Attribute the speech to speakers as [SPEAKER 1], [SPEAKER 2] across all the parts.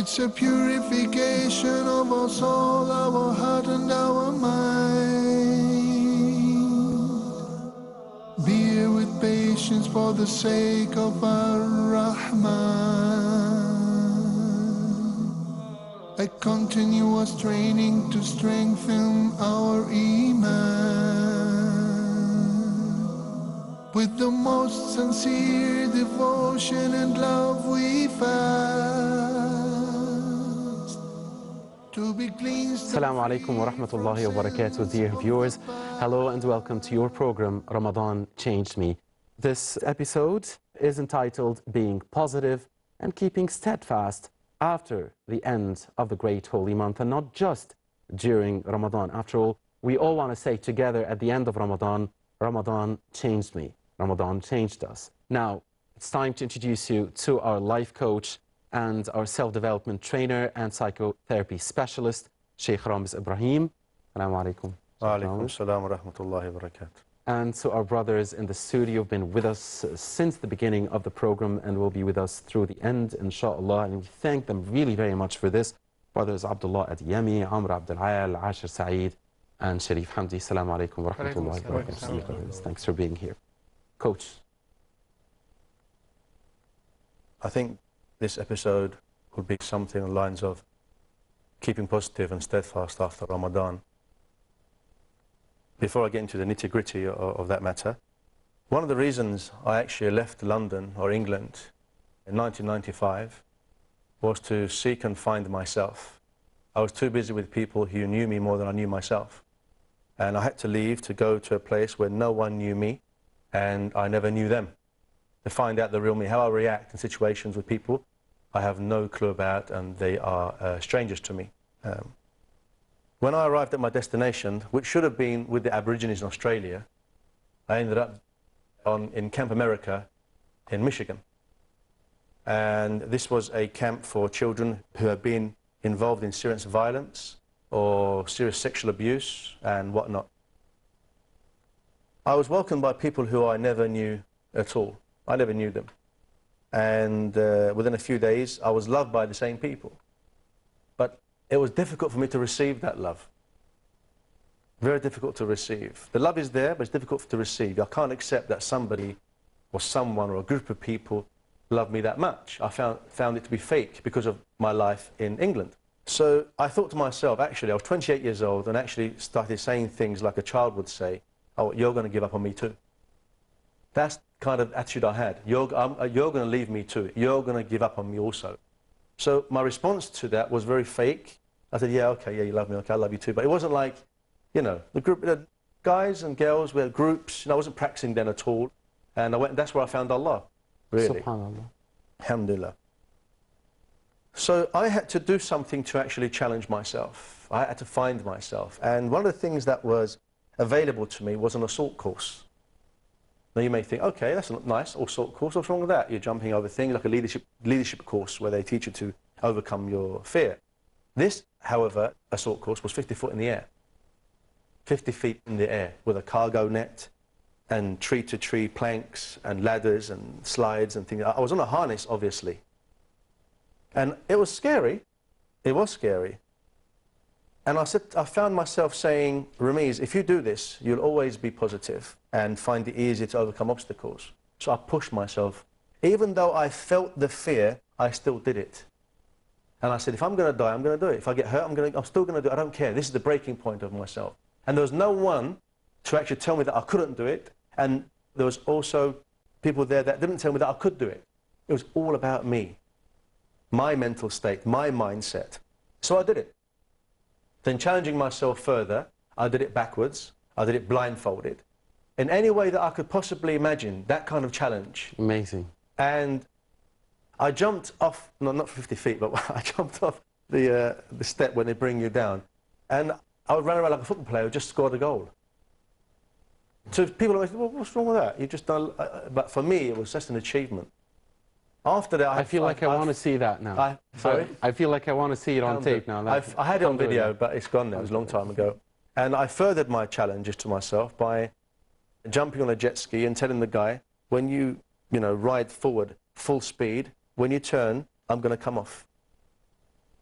[SPEAKER 1] It's a purification of our soul, our heart and our mind. Bear with patience for the sake of our Rahman. A continuous training to strengthen our Iman. With the most sincere devotion and love we fast. To be cleansed.
[SPEAKER 2] Assalamu alaikum wa rahmatullahi wa barakatuh, dear viewers. Hello and welcome to your program, Ramadan Changed Me. This episode is entitled Being Positive and Keeping Steadfast after the end of the great holy month, and not just during Ramadan. After all, we all want to say together at the end of Ramadan, Ramadan changed me. Ramadan changed us. Now, it's time to introduce you to our life coach and our self-development trainer and psychotherapy specialist, Sheikh Ramiz Ibrahim. Assalamu alaikum.
[SPEAKER 3] Wa alaikum salam wa rahmatullahi wa barakatuh.
[SPEAKER 2] And to our brothers in the studio who've been with us since the beginning of the program and will be with us through the end, inshallah. And we thank them really very much for this. Brothers Abdullah Adiyami, Amr Abdel Ayal, Ashir Saeed, and Sharif Hamdi. Assalamu alaikum wa rahmatullahi wa barakatuh. Thanks for being here. Coach.
[SPEAKER 3] I think this episode would be something along the lines of keeping positive and steadfast after Ramadan. Before I get into the nitty-gritty of that matter, one of the reasons I actually left London or England in 1995 was to seek and find myself. I was too busy with people who knew me more than I knew myself. And I had to leave to go to a place where no one knew me and I never knew them. To find out the real me, how I react in situations with people I have no clue about, and they are strangers to me. When I arrived at my destination, which should have been with the Aborigines in Australia, I ended up in Camp America in Michigan. And this was a camp for children who have been involved in serious violence or serious sexual abuse and whatnot. I was welcomed by people who I never knew at all. I never knew them. And within a few days, I was loved by the same people. But it was difficult for me to receive that love. Very difficult to receive. The love is there, but it's difficult to receive. I can't accept that somebody or someone or a group of people love me that much. I found it to be fake because of my life in England. So I thought to myself, actually, I was 28 years old and actually started saying things like a child would say, oh, you're going to give up on me too. That's the kind of attitude I had. You're going to leave me too. You're going to give up on me also. So my response to that was very fake. I said, yeah, okay, yeah, you love me, okay, I love you too. But it wasn't like, you know, the group, the guys and girls were groups, and I wasn't practicing then at all. And I went, that's where I found Allah, really.
[SPEAKER 2] SubhanAllah.
[SPEAKER 3] Alhamdulillah. So I had to do something to actually challenge myself. I had to find myself. And one of the things that was available to me was an assault course. Now you may think, okay, that's a nice assault course. What's wrong with that? You're jumping over things like a leadership course where they teach you to overcome your fear. This, however, assault course was 50 foot in the air. 50 feet in the air with a cargo net and tree-to-tree planks and ladders and slides and things. I was on a harness, obviously. And it was scary. It was scary. And I found myself saying, Ramiz, if you do this, you'll always be positive and find it easier to overcome obstacles. So I pushed myself. Even though I felt the fear, I still did it. And I said, if I'm going to die, I'm going to do it. If I get hurt, I'm still going to do it. I don't care. This is the breaking point of myself. And there was no one to actually tell me that I couldn't do it. And there was also people there that didn't tell me that I could do it. It was all about me, my mental state, my mindset. So I did it. Then challenging myself further, I did it backwards. I did it blindfolded. In any way that I could possibly imagine, that kind of challenge.
[SPEAKER 2] Amazing.
[SPEAKER 3] And I jumped off, no, not 50 feet, but I jumped off the step when they bring you down. And I would run around like a football player who just scored a goal. So people are like, well, what's wrong with that? You just done, but for me, it was just an achievement. After that,
[SPEAKER 2] I feel like I want to see that now.
[SPEAKER 3] Sorry?
[SPEAKER 2] I feel like I want to see it on tape now.
[SPEAKER 3] I had it on video, but it's gone now. It was a long time ago. And I furthered my challenges to myself by jumping on a jet ski and telling the guy, when you ride forward full speed, when you turn, I'm going to come off.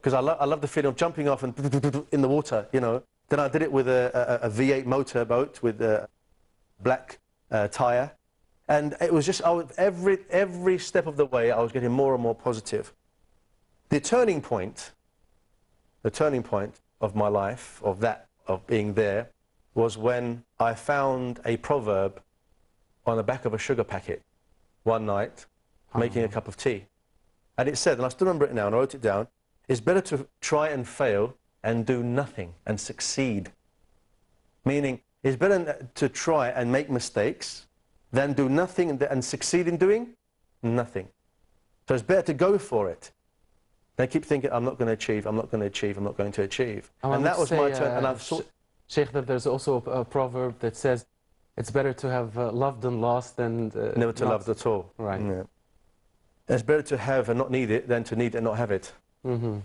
[SPEAKER 3] because I love the feeling of jumping off and in the water, you know. Then I did it with a V8 motorboat with a black tyre. And it was just, every step of the way, I was getting more and more positive. The turning point of my life, of being there, was when I found a proverb on the back of a sugar packet one night, making a cup of tea. And it said, and I still remember it now, and I wrote it down, it's better to try and fail and do nothing and succeed. Meaning, it's better to try and make mistakes than do nothing and succeed in doing nothing. So it's better to go for it. They keep thinking, I'm not going to achieve, I'm not going to achieve, I'm not going to achieve. And that was my turn. And I've
[SPEAKER 2] Sheikh, that there's also a proverb that says, it's better to have loved and lost than
[SPEAKER 3] never to love at all.
[SPEAKER 2] Right.
[SPEAKER 3] Yeah. It's better to have and not need it than to need and not have it. And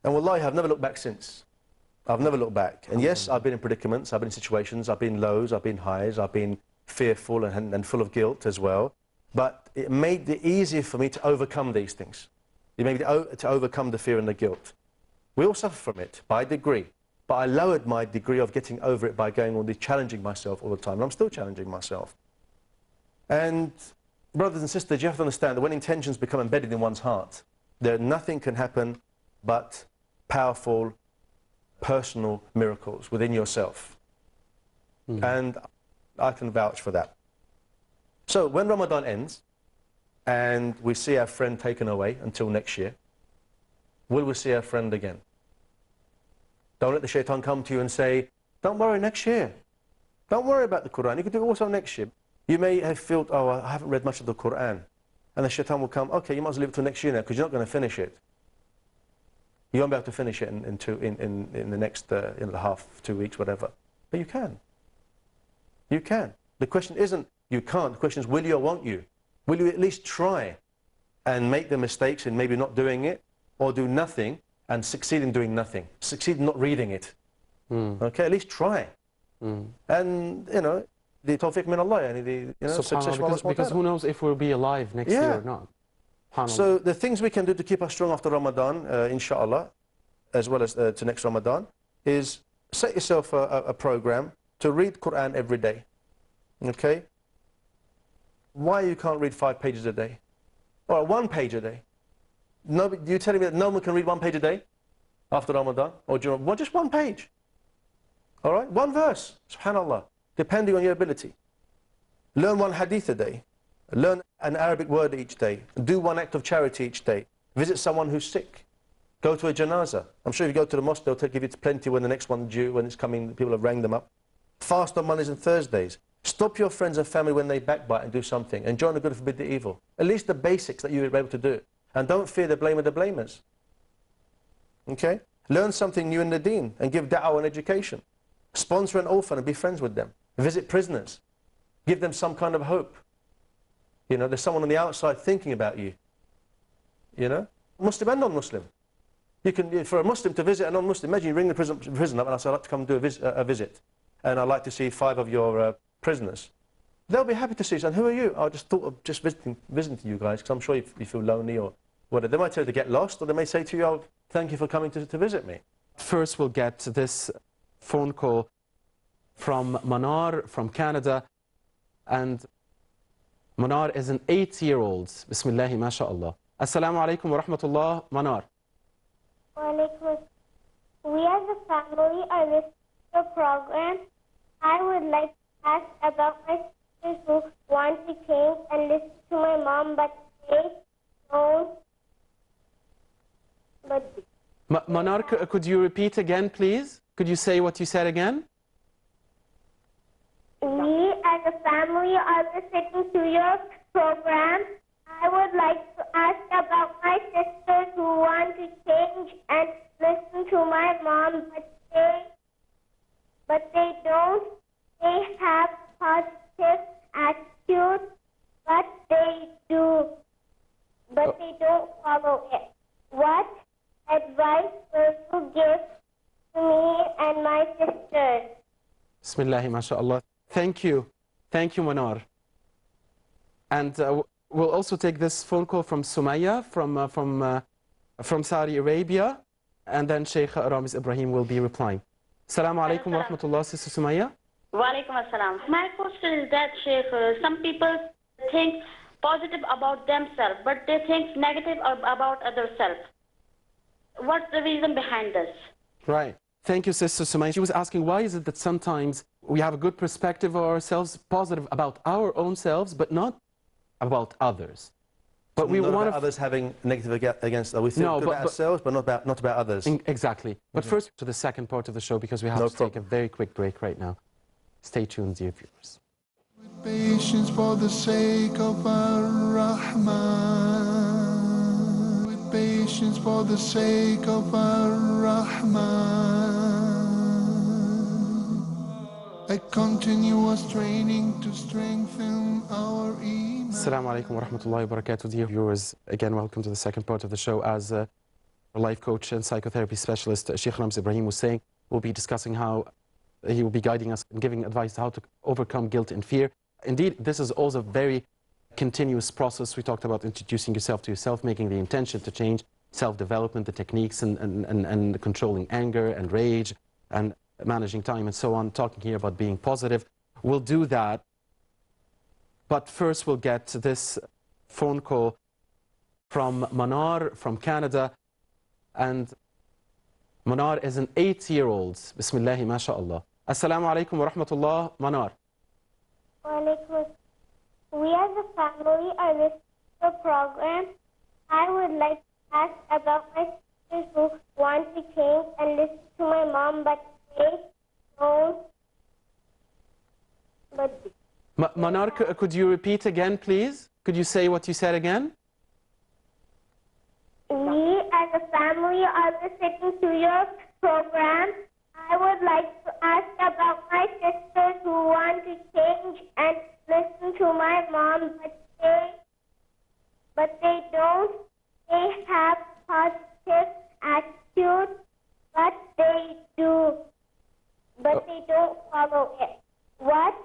[SPEAKER 3] wallahi, I've never looked back since. I've never looked back. And yes, I've been in predicaments, I've been in situations, I've been lows, I've been highs, I've been fearful and full of guilt as well. But it made it easier for me to overcome these things. It made it to overcome the fear and the guilt. We all suffer from it by degree. But I lowered my degree of getting over it by going on the challenging myself all the time. And I'm still challenging myself. And brothers and sisters, you have to understand that when intentions become embedded in one's heart, nothing can happen but powerful, personal miracles within yourself. And I can vouch for that. So when Ramadan ends, and we see our friend taken away until next year, will we see our friend again? Don't let the shaitan come to you and say, don't worry, next year. Don't worry about the Quran. You can do it also next year. You may have felt, oh, I haven't read much of the Quran. And the shaitan will come, okay, you might as well leave it till next year now, because you're not going to finish it. You won't be able to finish it in the next half, 2 weeks, whatever. But you can. You can. The question isn't you can't. The question is, will you or won't you? Will you at least try and make the mistakes in maybe not doing it, or do nothing and succeed in doing nothing? Succeed in not reading it. Okay, at least try. And, you know, the tawfiq min Allah, success from Allah.
[SPEAKER 2] Because who knows if we'll be alive next year or not.
[SPEAKER 3] So the things we can do to keep us strong after Ramadan, inshallah, as well as to next Ramadan, is set yourself a program to read Quran every day. Okay? Why you can't read 5 pages a day? Or 1 page a day? No, you're telling me that no one can read 1 page a day after Ramadan? Or do you know, just 1 page? All right? 1 verse, subhanallah, depending on your ability. Learn 1 hadith a day. Learn an Arabic word each day. Do 1 act of charity each day. Visit someone who's sick. Go to a janazah. I'm sure if you go to the mosque, they'll give you plenty when the next one's due, when it's coming, people have rang them up. Fast on Mondays and Thursdays. Stop your friends and family when they backbite and do something. And join the good and forbid the evil. At least the basics that you were able to do. And don't fear the blame of the blamers. Okay? Learn something new in the deen and give da'wah and education. Sponsor an orphan and be friends with them. Visit prisoners. Give them some kind of hope. You know, there's someone on the outside thinking about you. You know? Muslim and non-Muslim. You can, for a Muslim to visit a non-Muslim, imagine you ring the prison up and I say, I'd like to come do a visit. And I'd like to see 5 of your prisoners. They'll be happy to see you. And who are you? I just thought of just visiting you guys, because I'm sure you feel lonely or whatever. They might tell you to get lost, or they may say to you, oh, thank you for coming to visit me.
[SPEAKER 2] First we'll get this phone call from Manar from Canada. And Manar is an 8-year-old. Bismillahi ma sha Allah. Assalamu alaikum wa rahmatullah, Manar.
[SPEAKER 4] We as a family are listening to the program. I would like to ask about my sisters who want to change and listen to my mom, but they don't.
[SPEAKER 2] Manar, could you repeat again, please? Could you say what you said again?
[SPEAKER 4] We as a family are listening to your program. I would like to ask about my sisters who want to change and listen to my mom, but they don't. They have positive attitude, but they don't follow it. What advice will you give to me and my sisters?
[SPEAKER 2] Bismillahi ma sha Allah. Thank you. Thank you, Manar. And we'll also take this phone call from Sumaya from from Saudi Arabia, and then Sheikh Ramiz Ibrahim will be replying. Assalamu alaikum wa rahmatullah, Sister Sumaya.
[SPEAKER 5] Wa alaikum assalam. My question is that, Sheikh, some people think positive about themselves, but they think negative about other self. What's the reason behind this?
[SPEAKER 2] Right. Thank you, Sister Sumaya. She was asking, why is it that sometimes we have a good perspective of ourselves, positive about our own selves, but not about others? But we want
[SPEAKER 3] others having negative against us. We think good about ourselves, but not about others.
[SPEAKER 2] Exactly. But first to the second part of the show, because we have to take a very quick break right now. Stay tuned, dear viewers.
[SPEAKER 1] With patience for the sake of our Rahman. With patience for the sake of our Rahman. A continuous training to strengthen our iman.
[SPEAKER 2] Assalamu alaikum wa rahmatullahi wa barakatuh, dear viewers. Again, welcome to the second part of the show. As a life coach and psychotherapy specialist, Sheikh Ramiz Ibrahim was saying, we'll be discussing how he will be guiding us and giving advice how to overcome guilt and fear. Indeed, this is also a very continuous process. We talked about introducing yourself to yourself, making the intention to change, self-development, the techniques, and controlling anger and rage, and managing time and so on, talking here about being positive. We'll do that. But first we'll get this phone call from Manar from Canada. And Manar is an 8-year-old. Bismillahi, mashallah. Assalamu alaikum wa rahmatullah, Manar.
[SPEAKER 4] Walaikum. We as a family are listening to the program. I would like to ask about my sisters who want to change and listen to my mom, but they don't.
[SPEAKER 2] Manar, could you repeat again, please? Could you say what you said again?
[SPEAKER 4] We as a family are listening to your program. I would like to ask about my sisters who want to change and listen to my mom, but they don't. They have positive attitude, but they don't follow it. What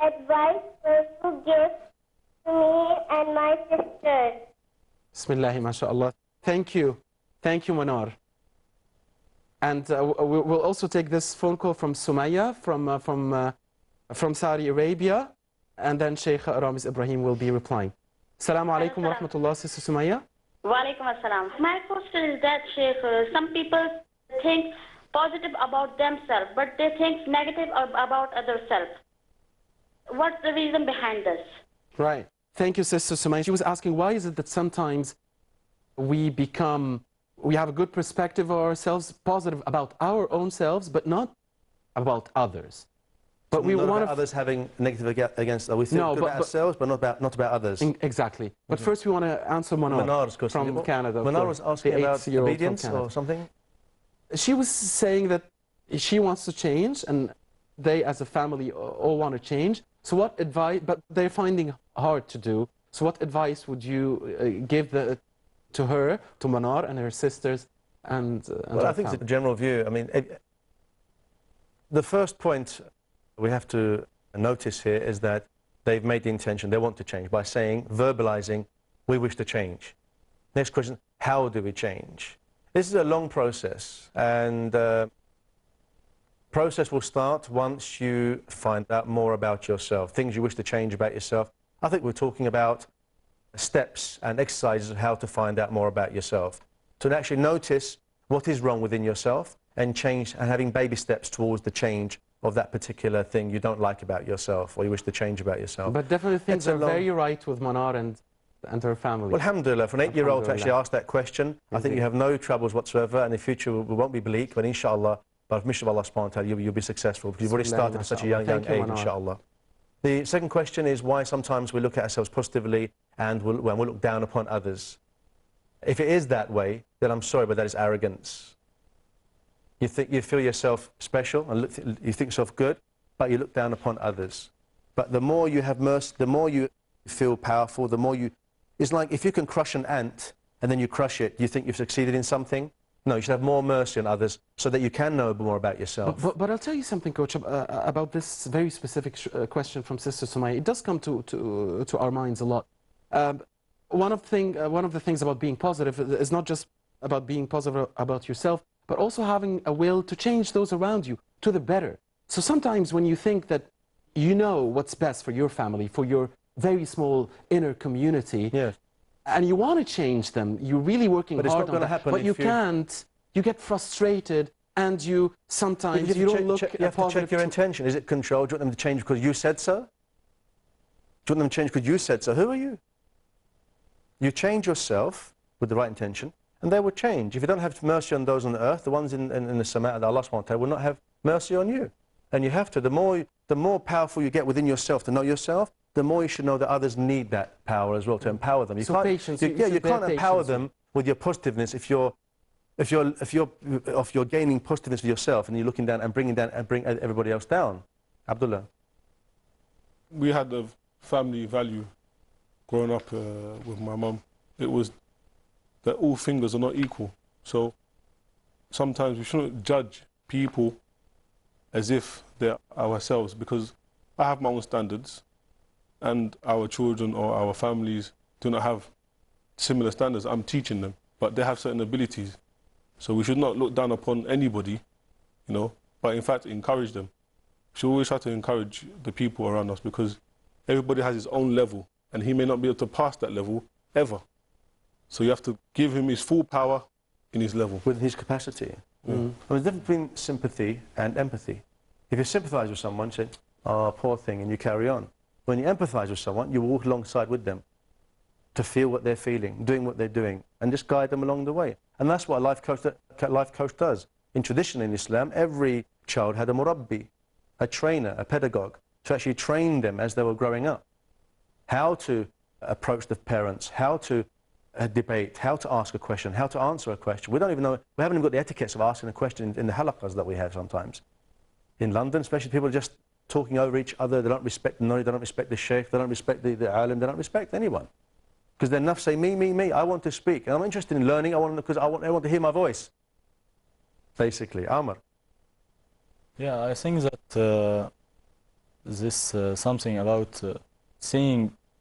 [SPEAKER 4] advice will you give to me and my sisters?
[SPEAKER 2] Bismillahi, mashallah. Thank you. Thank you, Manar. And we'll also take this phone call from Sumaya from Saudi Arabia, and then Sheikh Ramiz Ibrahim will be replying. Assalamu alaikum wa rahmatullah, Sister Sumaya.
[SPEAKER 5] Wa alaikum assalam. My question is that, Sheikh, some people think positive about themselves, but they think negative about other self. What's the reason behind this?
[SPEAKER 2] Right. Thank you, Sister Sumaya. She was asking, why is it that sometimes we have a good perspective of ourselves, positive about our own selves, but not about others? But we want
[SPEAKER 3] others having negative against us. We think good about ourselves, but not about others.
[SPEAKER 2] Exactly. But first we want to answer Manar from Canada.
[SPEAKER 3] Manar was asking about obedience or something?
[SPEAKER 2] She was saying that she wants to change, and they as a family all want to change. So what advice, but they're finding hard to do. So what advice would you give to her, to Manar and her sisters and
[SPEAKER 3] well, I think it's a general view. I mean, the first point we have to notice here is that they've made the intention, they want to change by saying, verbalizing, we wish to change. Next question, how do we change? This is a long process, and process will start once you find out more about yourself, things you wish to change about yourself. I think we're talking about steps and exercises of how to find out more about yourself, to actually notice what is wrong within yourself and change, and having baby steps towards the change of that particular thing you don't like about yourself or you wish to change about yourself.
[SPEAKER 2] But definitely things are very right with Manar and her family.
[SPEAKER 3] Well, alhamdulillah, for an 8-year-old to actually ask that question, I think you have no troubles whatsoever, and the future won't be bleak, but inshallah, by the permission of Allah subhanahu wa ta'ala, you'll be successful, because you've already started at such a young age, inshallah. The second question is why sometimes we look at ourselves positively and when we look down upon others. If it is that way, then I'm sorry, but that is arrogance. You feel yourself special and you think yourself good, but you look down upon others. But the more you have mercy, the more you feel powerful, the more you... It's like if you can crush an ant and then you crush it, you think you've succeeded in something? No, you should have more mercy on others so that you can know more about yourself.
[SPEAKER 2] But I'll tell you something, Coach, about this very specific question from Sister Sumaya. It does come to our minds a lot. One of the things about being positive is not just about being positive about yourself, but also having a will to change those around you to the better. So sometimes when you think that you know what's best for your family, for your very small inner community,
[SPEAKER 3] Yes.
[SPEAKER 2] and you want to change them, you're really working
[SPEAKER 3] But it's
[SPEAKER 2] hard
[SPEAKER 3] not
[SPEAKER 2] on
[SPEAKER 3] gonna
[SPEAKER 2] that,
[SPEAKER 3] happen
[SPEAKER 2] but
[SPEAKER 3] if
[SPEAKER 2] you
[SPEAKER 3] you-
[SPEAKER 2] can't, you get frustrated, and you sometimes you don't look
[SPEAKER 3] You have to check your intention. Is it control? Do you want them to change because you said so? Do you want them to change because you said so? Who are you? You change yourself with the right intention, and they will change. If you don't have mercy on those on the earth, the ones in the Sama, Allah subhanahu wa ta'ala will not have mercy on you. And you have to. The more powerful you get within yourself to know yourself, the more you should know that others need that power as well to empower them. You
[SPEAKER 2] So
[SPEAKER 3] can't,
[SPEAKER 2] patience,
[SPEAKER 3] you,
[SPEAKER 2] you
[SPEAKER 3] yeah,
[SPEAKER 2] should
[SPEAKER 3] you
[SPEAKER 2] bear
[SPEAKER 3] can't empower
[SPEAKER 2] patience.
[SPEAKER 3] them with your positiveness if you're gaining positiveness for yourself and you're looking down and bringing everybody else down. Abdullah.
[SPEAKER 6] We had a family value growing up with my mum. It was that all fingers are not equal. So sometimes we shouldn't judge people as if they're ourselves, because I have my own standards and our children or our families do not have similar standards. I'm teaching them, but they have certain abilities. So we should not look down upon anybody, you know, but in fact encourage them. We should always try to encourage the people around us, because everybody has his own level and he may not be able to pass that level ever. So you have to give him his full power in his level.
[SPEAKER 3] With his capacity. I mean, there's a difference between sympathy and empathy. If you sympathise with someone, you say, oh, poor thing, and you carry on. When you empathise with someone, you walk alongside with them to feel what they're feeling, doing what they're doing, and just guide them along the way. And that's what a life coach does. In tradition in Islam, every child had a murabbi, a trainer, a pedagogue, to actually train them as they were growing up. How to approach the parents, how to debate, how to ask a question, how to answer a question. We don't even know, we haven't even got the etiquettes of asking a question in the halaqas that we have sometimes. In London, especially, people are just talking over each other. They don't respect the knowledge, they don't respect the sheikh, they don't respect the alim, they don't respect anyone. Because they're enough say, me, I want to speak. And I'm interested in learning, because I want to hear my voice. Basically, Amr.
[SPEAKER 7] Yeah, I think that something about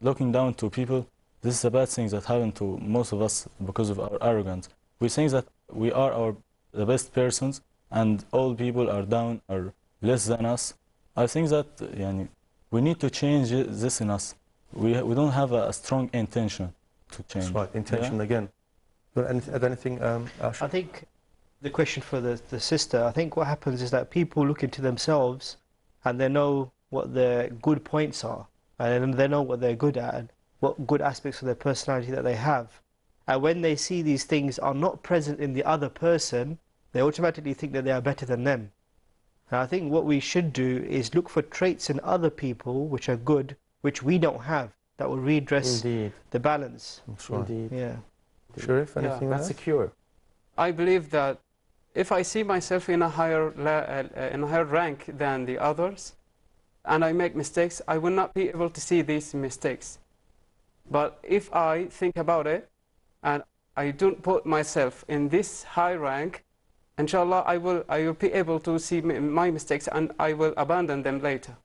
[SPEAKER 7] looking down to people, this is a bad thing that happened to most of us because of our arrogance. We think that we are the best persons and all people are down or less than us. I think that we need to change this in us. We don't have a strong intention to change.
[SPEAKER 3] That's right, intention again. Anything, Asha?
[SPEAKER 8] I think the question for the sister, I think what happens is that people look into themselves and they know what their good points are, and they know what they're good at and what good aspects of their personality that they have. And when they see these things are not present in the other person, they automatically think that they are better than them. And I think what we should do is look for traits in other people which are good, which we don't have, that will redress the balance.
[SPEAKER 3] That's right.
[SPEAKER 2] Indeed.
[SPEAKER 8] Yeah.
[SPEAKER 3] Sharif, anything
[SPEAKER 2] That's
[SPEAKER 3] else?
[SPEAKER 2] secure.
[SPEAKER 9] I believe that if I see myself in a higher rank than the others, and I make mistakes, I will not be able to see these mistakes. But if I think about it, and I don't put myself in this high rank, inshallah, I will be able to see my mistakes, and I will abandon them later.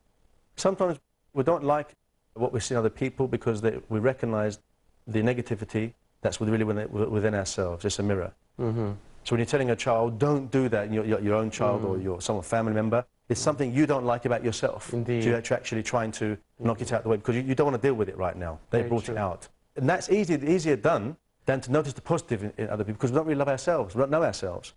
[SPEAKER 3] Sometimes we don't like what we see in other people because we recognize the negativity that's really within ourselves. It's a mirror. So when you're telling a child, don't do that, your own child or your family member, it's something you don't like about yourself.
[SPEAKER 2] Indeed.
[SPEAKER 3] So you're actually trying to knock it out the way because you don't want to deal with it right now. They
[SPEAKER 2] Very
[SPEAKER 3] brought
[SPEAKER 2] true.
[SPEAKER 3] it out. And that's easier done than to notice the positive in other people, because we don't really love ourselves, we don't know ourselves.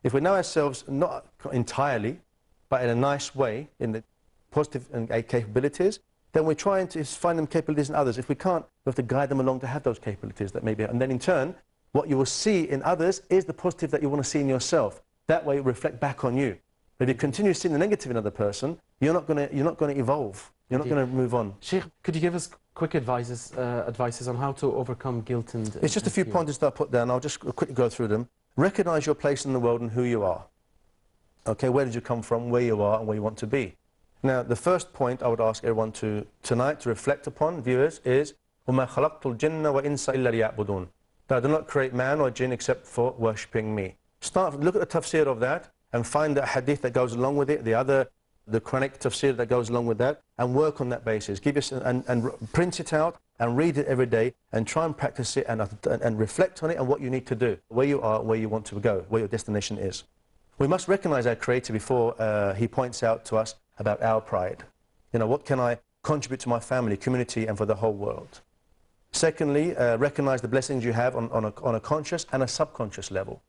[SPEAKER 3] If we know ourselves, not entirely, but in a nice way, in the positive capabilities, then we're trying to find them capabilities in others. If we can't, we have to guide them along to have those capabilities that maybe, and then in turn, what you will see in others is the positive that you want to see in yourself. That way it will reflect back on you. But if you continue seeing the negative in another person, you're not going to evolve. You're not going to move on.
[SPEAKER 2] Sheikh, could you give us quick advices on how to overcome guilt and
[SPEAKER 3] It's just a few
[SPEAKER 2] fear?
[SPEAKER 3] pointers that I put down. I'll just quickly go through them. Recognize your place in the world and who you are. Okay, where did you come from, where you are, and where you want to be. Now, the first point I would ask everyone tonight to reflect upon, viewers, is وَمَا خَلَقْتُ الْجِنَّ وَإِنسَ إِلَّا لِيَعْبُدُونَ. That I do not create man or jinn except for worshipping me. Look at the tafsir of that and find the hadith that goes along with it, the other the Quranic tafsir that goes along with that, and work on that basis. Give us and print it out and read it every day and try and practice it and reflect on it and what you need to do, where you are, where you want to go, where your destination is. We must recognize our Creator before he points out to us about our pride. You know, what can I contribute to my family, community, and for the whole world? Secondly, recognize the blessings you have on a conscious and a subconscious level.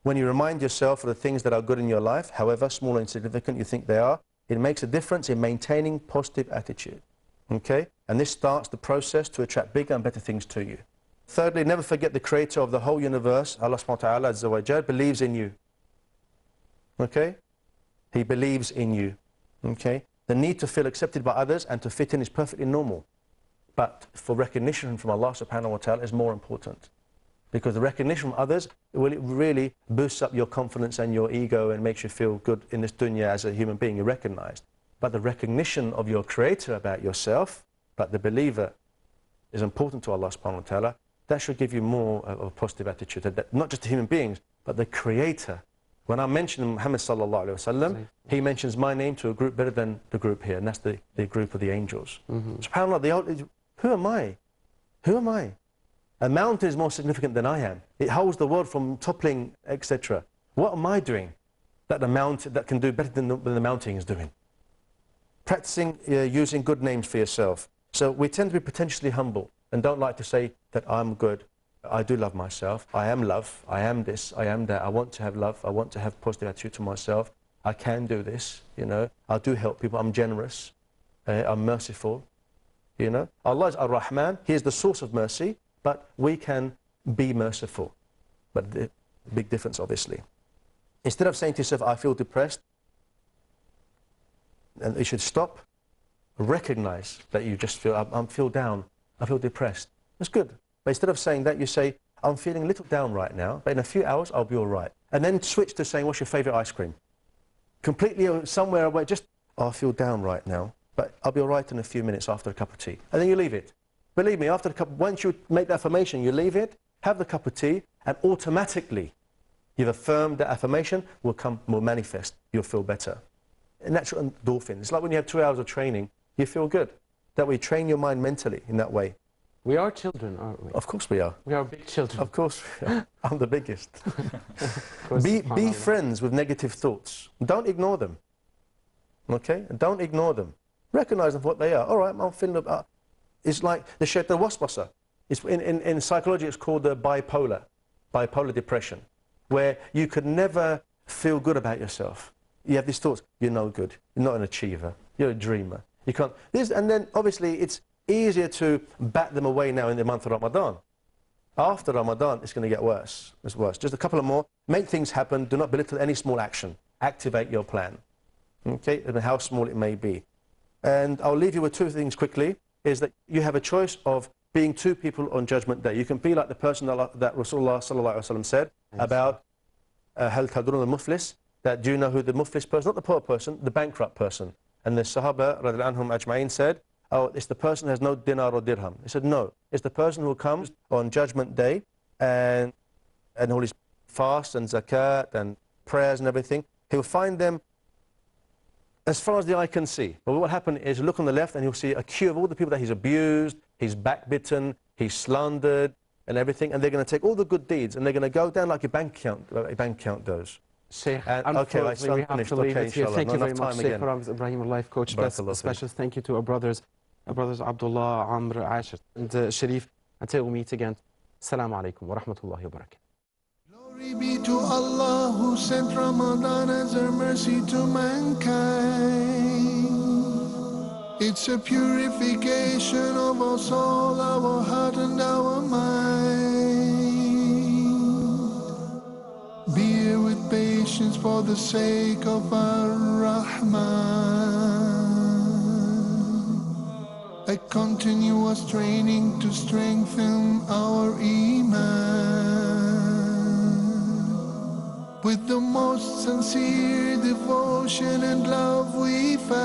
[SPEAKER 3] When you remind yourself of the things that are good in your life, however small or insignificant you think they are, it makes a difference in maintaining positive attitude. Okay? And this starts the process to attract bigger and better things to you. Thirdly, never forget the Creator of the whole universe, Allah subhanahu wa ta'ala azza wa jal, believes in you. Okay? He believes in you. Okay? The need to feel accepted by others and to fit in is perfectly normal. But for recognition from Allah subhanahu wa ta'ala is more important. Because the recognition from others, it really boosts up your confidence and your ego and makes you feel good in this dunya as a human being. You're recognized. But the recognition of your Creator about yourself, but the believer, is important to Allah subhanahu wa ta'ala. That should give you more of a positive attitude. That not just to human beings, but the Creator. When I mention Muhammad sallallahu alayhi wa sallam, he mentions my name to a group better than the group here, and that's the group of the angels. SubhanAllah, who am I? Who am I? A mountain is more significant than I am. It holds the world from toppling, etc. What am I doing that the mountain that can do better than the mountain is doing? Practicing using good names for yourself. So we tend to be potentially humble and don't like to say that I'm good. I do love myself. I am love. I am this. I am that. I want to have love. I want to have positive attitude to myself. I can do this. You know, I do help people. I'm generous. I'm merciful. You know, Allah is Ar-Rahman. He is the source of mercy. But we can be merciful. But the big difference, obviously. Instead of saying to yourself, I feel depressed, and you should stop, recognize that you just feel, I feel down, I feel depressed. That's good. But instead of saying that, you say, I'm feeling a little down right now, but in a few hours, I'll be all right. And then switch to saying, what's your favorite ice cream? Completely somewhere away, just, I feel down right now, but I'll be all right in a few minutes after a cup of tea. And then you leave it. Believe me, after the cup, once you make the affirmation, you leave it, have the cup of tea, and automatically you've affirmed that affirmation will manifest. You'll feel better. A natural endorphin. It's like when you have 2 hours of training, you feel good. That way, train your mind mentally in that way.
[SPEAKER 2] We are children, aren't we?
[SPEAKER 3] Of course we are.
[SPEAKER 2] We are big children.
[SPEAKER 3] Of course we are. I'm the biggest. Be friends with negative thoughts. Don't ignore them. Okay? Don't ignore them. Recognize them for what they are. All right, I'm feeling about. It's like the shaitan waswasa. In psychology, it's called the bipolar depression, where you could never feel good about yourself. You have these thoughts, you're no good, you're not an achiever, you're a dreamer. You can't. And then, obviously, it's easier to bat them away now in the month of Ramadan. After Ramadan, it's going to get worse. It's worse. Just a couple of more. Make things happen. Do not belittle any small action. Activate your plan. Okay? And how small it may be. And I'll leave you with two things quickly. Is that you have a choice of being two people on Judgment Day. You can be like the person that Rasulullah sallallahu alaihi wasallam said about Hal tadrun al-muflis, that do you know who the muflis person, not the poor person, the bankrupt person. And the Sahaba radhiyallahu anhum ajma'in said, oh, it's the person who has no dinar or dirham. He said, no, it's the person who comes on Judgment Day and all his fasts and zakat and prayers and everything. He'll find them as far as the eye can see. But what will happen is look on the left and you'll see a queue of all the people that he's abused, he's backbitten, he's slandered and everything, and they're going to take all the good deeds and they're going to go down like a bank account does.
[SPEAKER 2] Sheikh,
[SPEAKER 3] unfortunately,
[SPEAKER 2] we have to leave it here. Thank you very much, Sheikh Ramiz Ibrahim, a life coach. A special thank you to our brothers Abdullah, Amr, Ashir, and Sharif. Until we meet again, Assalamu alaikum wa rahmatullahi wa barakatuh.
[SPEAKER 1] Glory be to Allah who sent Ramadan as a mercy to mankind. It's a purification of our soul, our heart and our mind. Bear with patience for the sake of our Rahman. A continuous training to strengthen our Iman. With the most sincere devotion and love we found.